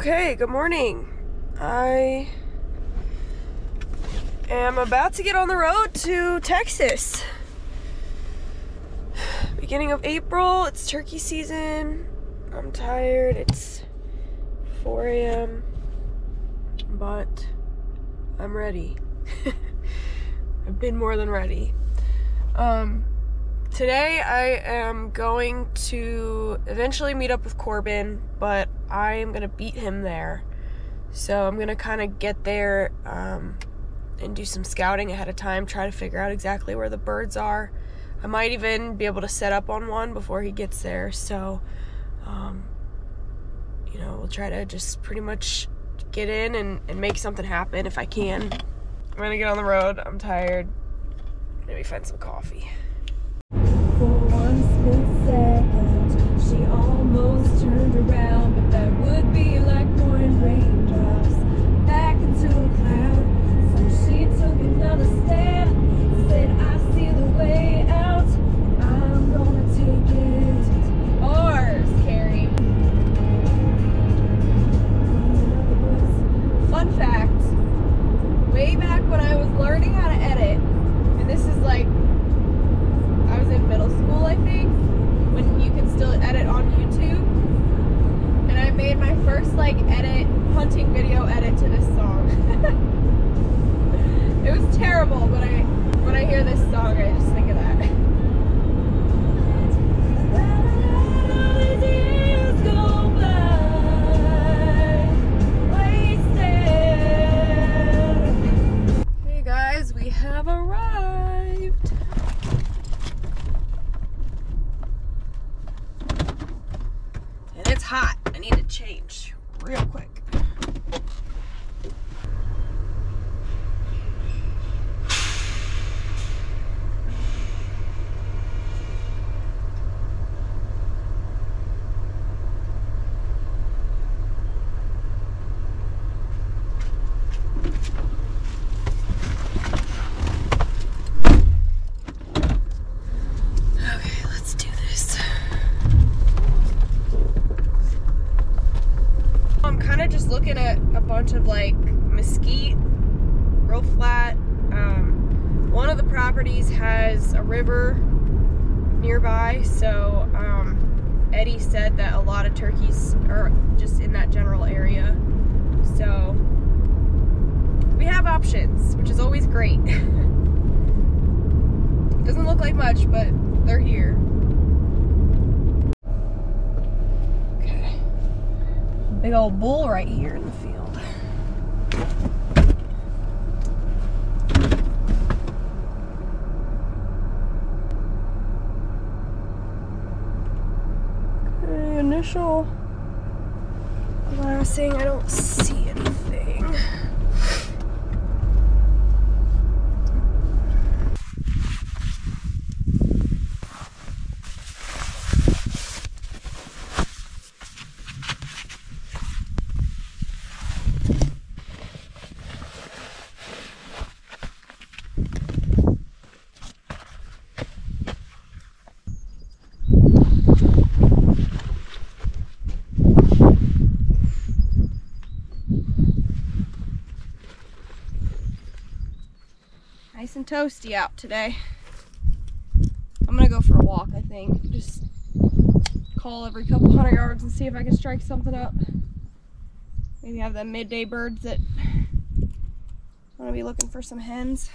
Okay, good morning. I am about to get on the road to Texas. Beginning of April, it's turkey season. I'm tired. It's 4 a.m. but I'm ready. I've been more than ready. Today I am going to eventually meet up with Corbin, but I am going to beat him there. So I'm going to kind of get there and do some scouting ahead of time, try to figure out exactly where the birds are. I might even be able to set up on one before he gets there. So, we'll try to just pretty much get in and make something happen if I can. I'm going to get on the road. I'm tired. Maybe find some coffee. For one split second, she almost turned around, but that would be like pouring raindrops back into a cloud. So she took another step, said, I see the way out, I'm gonna take it. Ours, Carrie. Fun fact, way back when I was learning how to edit, and this is like, I was in middle school, I think, when you could still edit on YouTube, and I made my first hunting video edit to this song. It was terrible, but when I hear this song, I just think of that. Hey guys, we have arrived. And it's hot. I need to change real quick. Okay, let's do this. I'm kind of just looking at a bunch of mesquite, real flat. One of the properties has a river nearby, so Eddie said that a lot of turkeys are just in that general area. So we have options, which is always great. Doesn't look like much, but they're here. Okay. Big old bull right here in the field. Okay, initial glassing, I don't see anything. Nice and toasty out today. I'm gonna go for a walk, I think. Just call every couple 100 yards and see if I can strike something up. Maybe have the midday birds that want to be looking for some hens.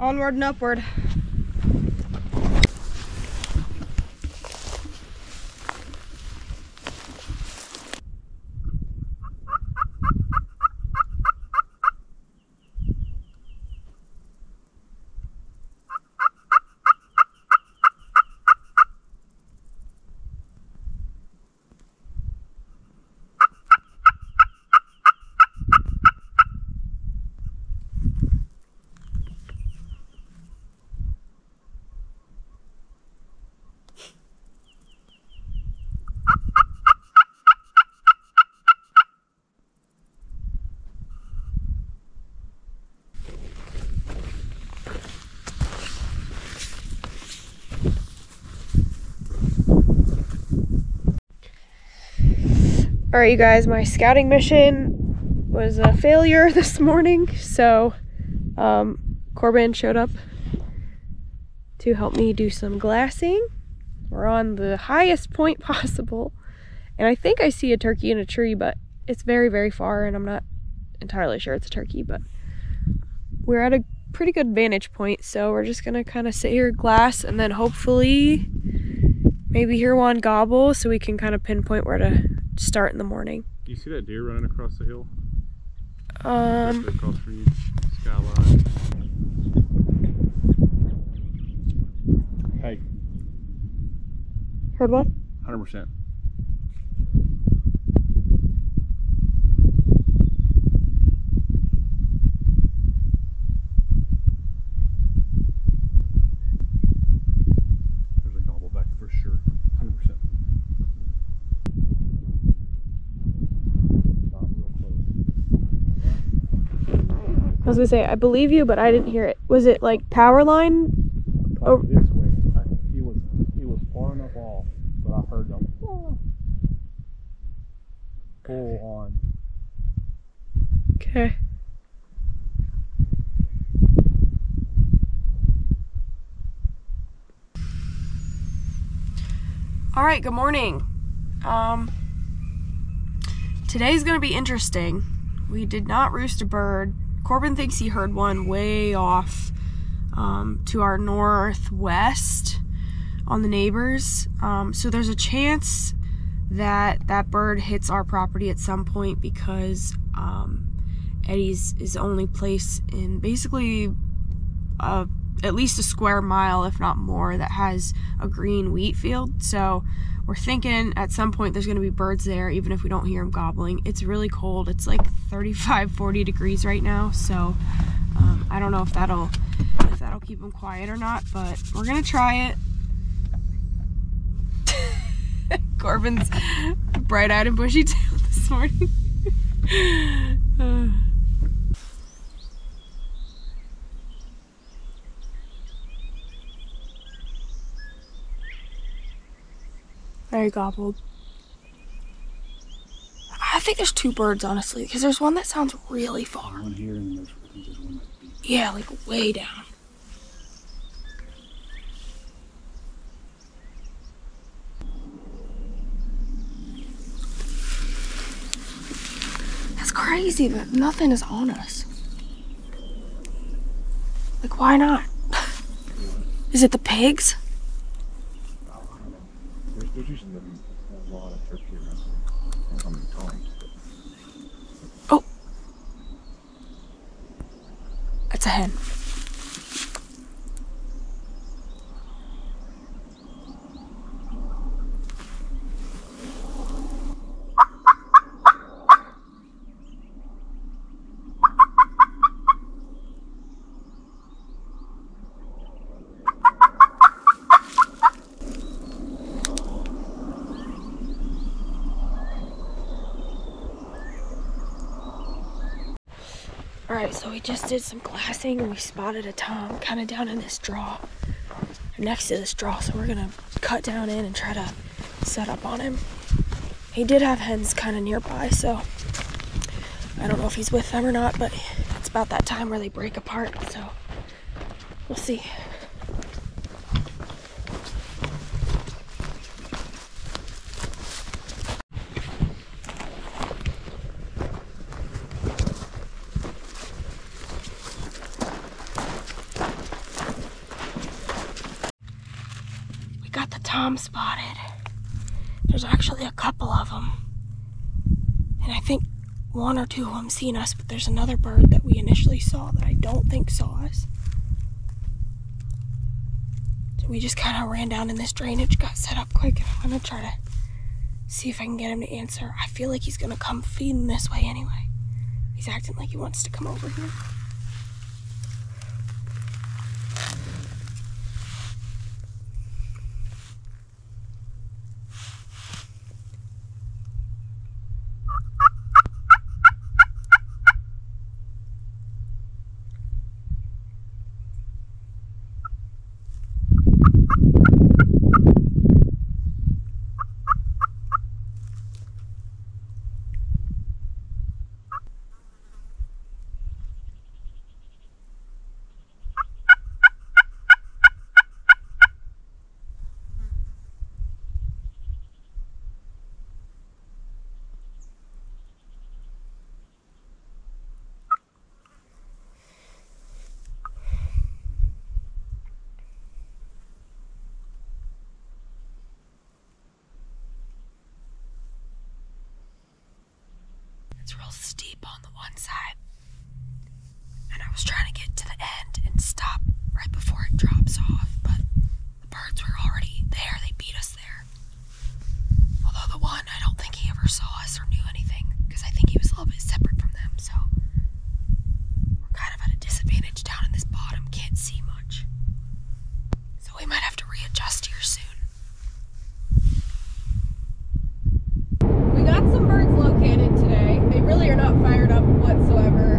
Onward and upward. All right, you guys, my scouting mission was a failure this morning, so Corbin showed up to help me do some glassing. We're on the highest point possible, and I think I see a turkey in a tree, but it's very, very far, and I'm not entirely sure it's a turkey, but we're at a pretty good vantage point, so we're just gonna kind of sit here, glass, and then hopefully maybe hear one gobble so we can kind of pinpoint where to start in the morning. You see that deer running across the hill? Um, across from you, skyline. Hey, heard one? 100%. There's a gobble back for sure. 100%. Not real close. I was gonna say, I believe you, but I didn't hear it. Was it like power line? Like this way. He was far enough off, but I heard them full on. Okay. All right, good morning. Today's gonna be interesting. We did not roost a bird. Corbin thinks he heard one way off to our northwest on the neighbors. So there's a chance that that bird hits our property at some point because Eddie's is the only place in basically at least a square mile, if not more, that has a green wheat field. So we're thinking at some point there's going to be birds there, even if we don't hear them gobbling. It's really cold. It's like 35, 40 degrees right now. So I don't know if that'll keep them quiet or not, but we're going to try it. Corbin's bright-eyed and bushy-tailed this morning. Very gobbled. I think there's two birds, honestly, because there's one that sounds really far. One here and there's one that beat. Yeah, like way down. That's crazy, but nothing is on us. Like, why not? Is it the pigs? There's usually a lot of turkey around. I don't know how many times. Oh. That's a hen. Alright, so we just did some glassing and we spotted a tom kind of down in this draw, next to this draw, so we're gonna cut down in and try to set up on him. He did have hens kind of nearby, so I don't know if he's with them or not, but it's about that time where they break apart, so we'll see. Got the tom spotted. There's actually a couple of them, and I think one or two of them seen us, but there's another bird that we initially saw that I don't think saw us. So we just kind of ran down in this drainage, got set up quick, and I'm gonna try to see if I can get him to answer. I feel like he's gonna come feeding this way anyway. He's acting like he wants to come over here. It's real steep on the one side. And I was trying to get to the end and stop right before it drops off, but the birds were already there. They beat us there. Although the one, I don't think he ever saw us or knew anything, because I think he was a little bit separate from them, so we're kind of at a disadvantage down in this bottom. Can't see much. So we might have to readjust here soon. We got some birds located today. They really are not fired up whatsoever,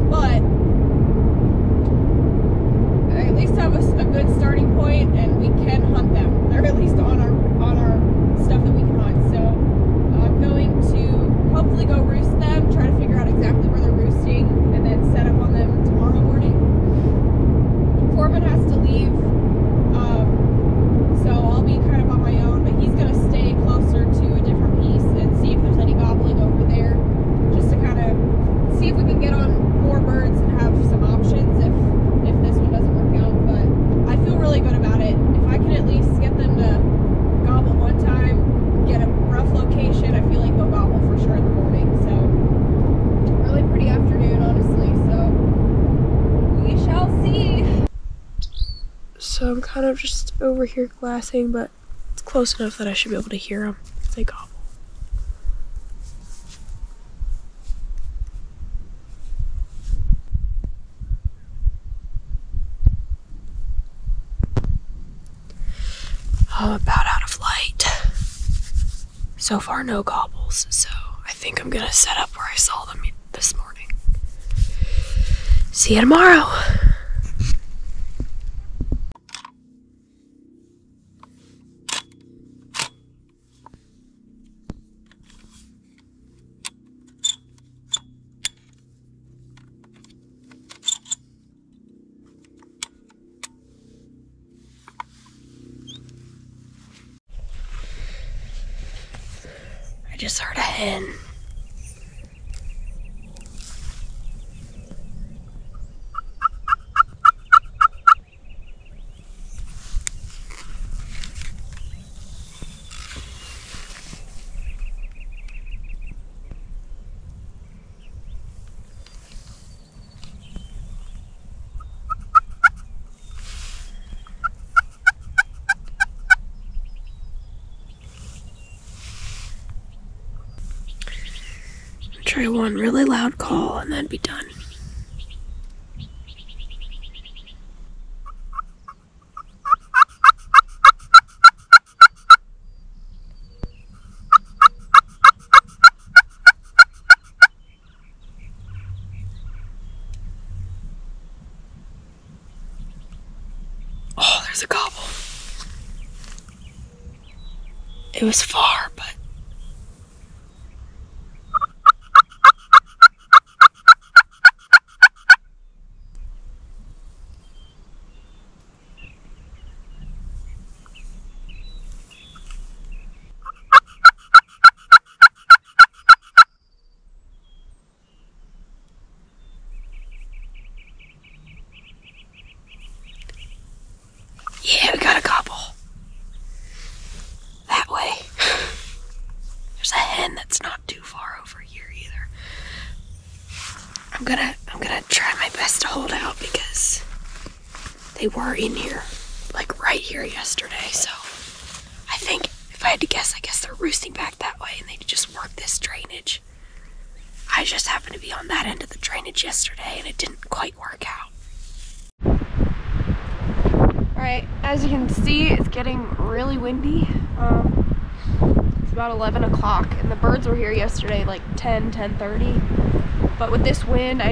but I at least have a good starting point, and we can hunt them. They're at least on our stuff that we can hunt. So I'm going to hopefully go roost them, try to figure out exactly where they're roosting, and then set up on them tomorrow morning. Corbin has to leave, so I'll be kind of on my own, but he's going to stay closer to a different piece and see if there's any gobbling over there, just to kind of see if we can get on more birds and have some options if this one doesn't work out. But I feel really good about it. If I can at least get them to gobble one time, get a rough location, I feel like they'll gobble for sure in the morning. So really pretty afternoon, honestly, so we shall see. So I'm kind of just over here glassing, but it's close enough that I should be able to hear them as they gobble. I'm about out of light. So far, no gobbles, so I think I'm gonna set up where I saw them this morning. See you tomorrow. I just heard a hen. Try one really loud call and then be done. Oh, there's a gobble. It was far, but yeah, we got a gobble. That way. There's a hen that's not too far over here either. I'm gonna try my best to hold out because they were in here, like right here yesterday, so I think if I had to guess, I guess they're roosting back that way and they just work this drainage. I just happened to be on that end of the drainage yesterday and it didn't quite work out. Alright, as you can see, it's getting really windy. It's about 11 o'clock and the birds were here yesterday like 10:30. But with this wind, I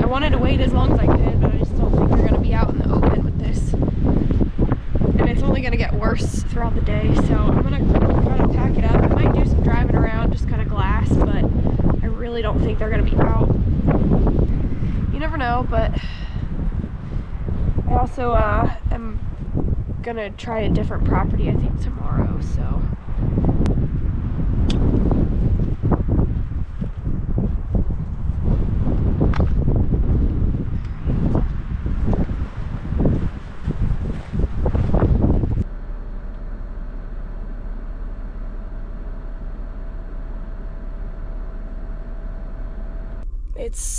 wanted to wait as long as I could, but I just don't think they're going to be out in the open with this. And it's only going to get worse throughout the day, so I'm going to kind of pack it up. I might do some driving around, just kind of glass, but I really don't think they're going to be out. You never know, but I also am going to try a different property, I think, tomorrow, so.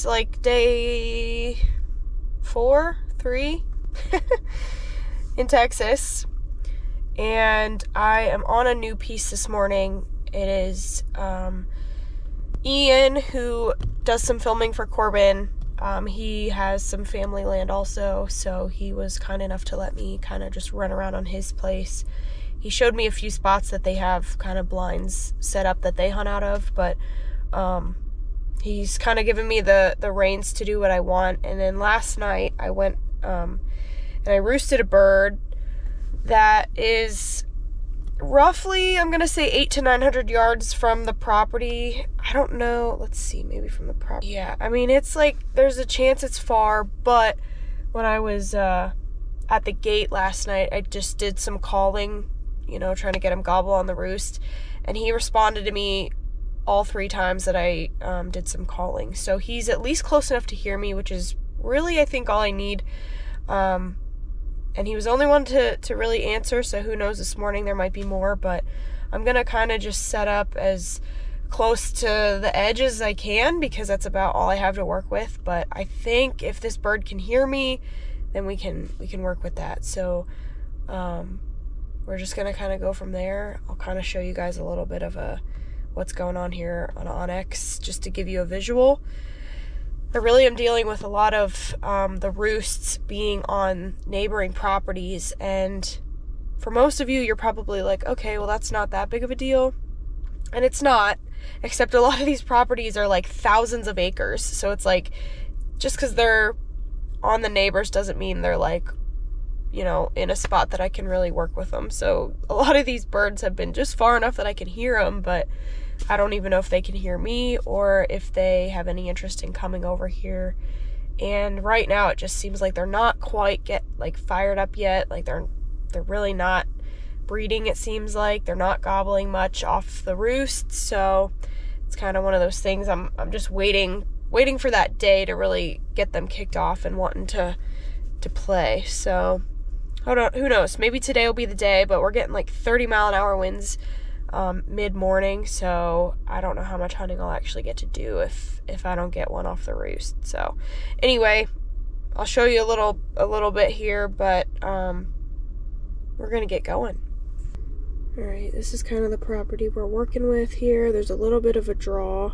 It's like day 3 in Texas, and I am on a new piece this morning. It is Ian, who does some filming for Corbin. He has some family land also, so he was kind enough to let me kind of just run around on his place. He showed me a few spots that they have kind of blinds set up that they hunt out of, but he's kind of given me the reins to do what I want. And then last night I went and I roosted a bird that is roughly, I'm gonna say 800 to 900 yards from the property. I don't know, let's see, maybe from the property. Yeah, I mean, it's like, there's a chance it's far, but when I was at the gate last night, I just did some calling, you know, trying to get him gobble on the roost, and he responded to me all 3 times that I did some calling. So he's at least close enough to hear me, which is really, I think, all I need. And he was the only one to really answer, so who knows, this morning there might be more, but I'm going to kind of just set up as close to the edge as I can, because that's about all I have to work with. But I think if this bird can hear me, then we can work with that. So we're just going to kind of go from there. I'll kind of show you guys a little bit of what's going on here on Onyx, just to give you a visual. I really am dealing with a lot of the roosts being on neighboring properties, and for most of you, you're probably like, okay, well, that's not that big of a deal. And it's not, except a lot of these properties are like thousands of acres. So it's like, just because they're on the neighbors doesn't mean they're like, you know, in a spot that I can really work with them. So a lot of these birds have been just far enough that I can hear them, but I don't even know if they can hear me or if they have any interest in coming over here. And right now it just seems like they're not quite fired up yet. Like they're really not breeding, it seems like. They're not gobbling much off the roost. So it's kind of one of those things. I'm just waiting for that day to really get them kicked off and wanting to play. So who knows? Maybe today will be the day, but we're getting like 30-mile-an-hour winds mid-morning, so I don't know how much hunting I'll actually get to do if I don't get one off the roost. So anyway, I'll show you a little bit here, but we're gonna get going. All right, this is kind of the property we're working with here. There's a little bit of a draw.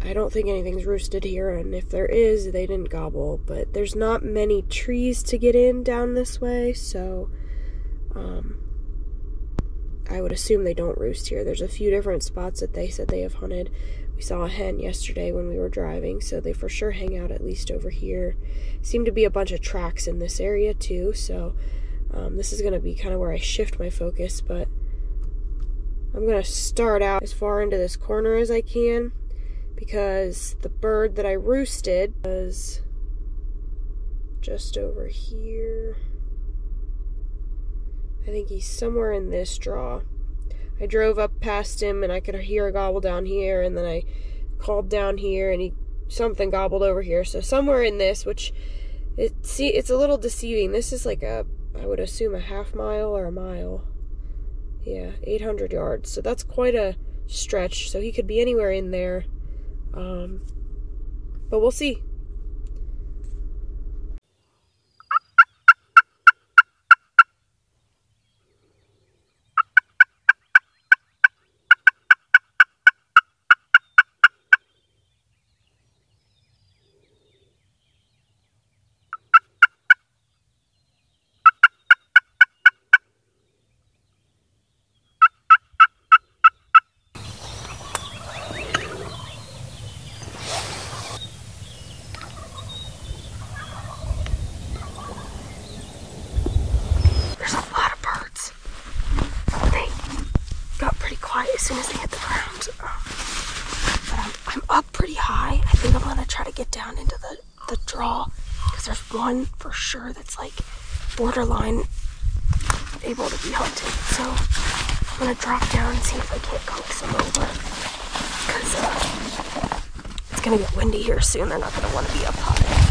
I don't think anything's roosted here, and if there is, they didn't gobble, but there's not many trees to get in down this way, so I would assume they don't roost here. There's a few different spots that they said they have hunted. We saw a hen yesterday when we were driving, so they for sure hang out at least over here. Seem to be a bunch of tracks in this area too, so this is going to be kind of where I shift my focus, but I'm going to start out as far into this corner as I can, because the bird that I roosted was just over here. I think he's somewhere in this draw. I drove up past him and I could hear a gobble down here, and then I called down here and something gobbled over here. So somewhere in this, which it's a little deceiving. This is like I would assume a half mile or a mile. Yeah, 800 yards. So that's quite a stretch. So he could be anywhere in there. But we'll see. As soon as they hit the ground. But I'm up pretty high. I think I'm gonna try to get down into the draw, because there's one for sure that's like borderline able to be hunted. So I'm gonna drop down and see if I can't coax them over, because it's gonna get windy here soon. They're not gonna want to be up high.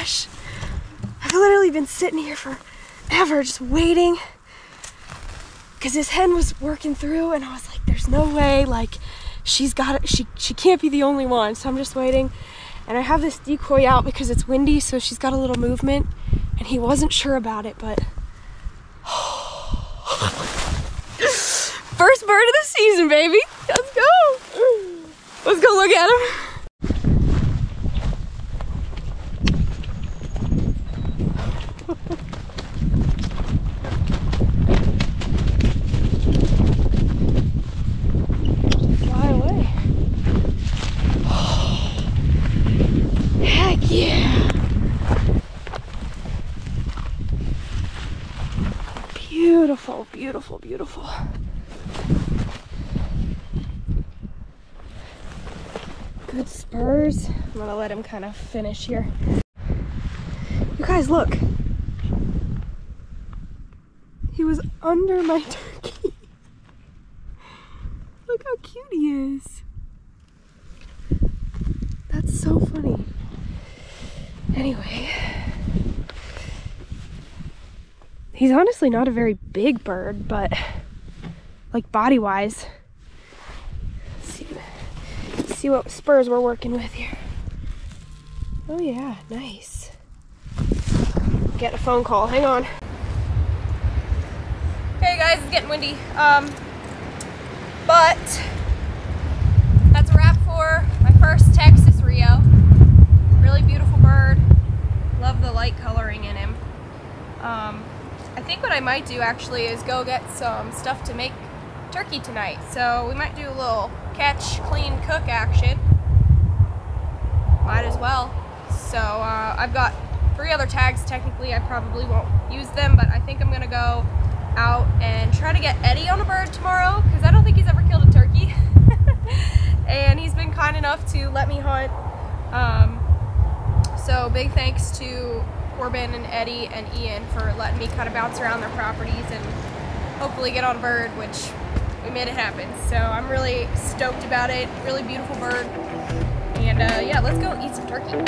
gosh. I've literally been sitting here forever just waiting because this hen was working through, and I was like, there's no way, like, she's got it. She can't be the only one. So I'm just waiting. And I have this decoy out because it's windy, so she's got a little movement, and he wasn't sure about it, but first bird of the season, baby. Let's go. Let's go look at him. Fly away. Heck yeah. Beautiful, beautiful, beautiful. Good spurs. I'm gonna let him kind of finish here. You guys, look. He was under my turkey. Look how cute he is. That's so funny. Anyway. He's honestly not a very big bird, but like body-wise. See what spurs we're working with here. Oh yeah, nice. Get a phone call, hang on. Hey guys, it's getting windy. But that's a wrap for my first Texas Rio. Really beautiful bird. Love the light coloring in him. I think what I might do actually is go get some stuff to make turkey tonight. So we might do a little catch, clean, cook action. Might as well. So I've got 3 other tags. Technically I probably won't use them, but I think I'm gonna go out and try to get Eddie on a bird tomorrow, because I don't think he's ever killed a turkey. And he's been kind enough to let me hunt. So big thanks to Corbin and Eddie and Ian for letting me kind of bounce around their properties and hopefully get on a bird, which we made it happen. So I'm really stoked about it. Really beautiful bird. And yeah, let's go eat some turkey.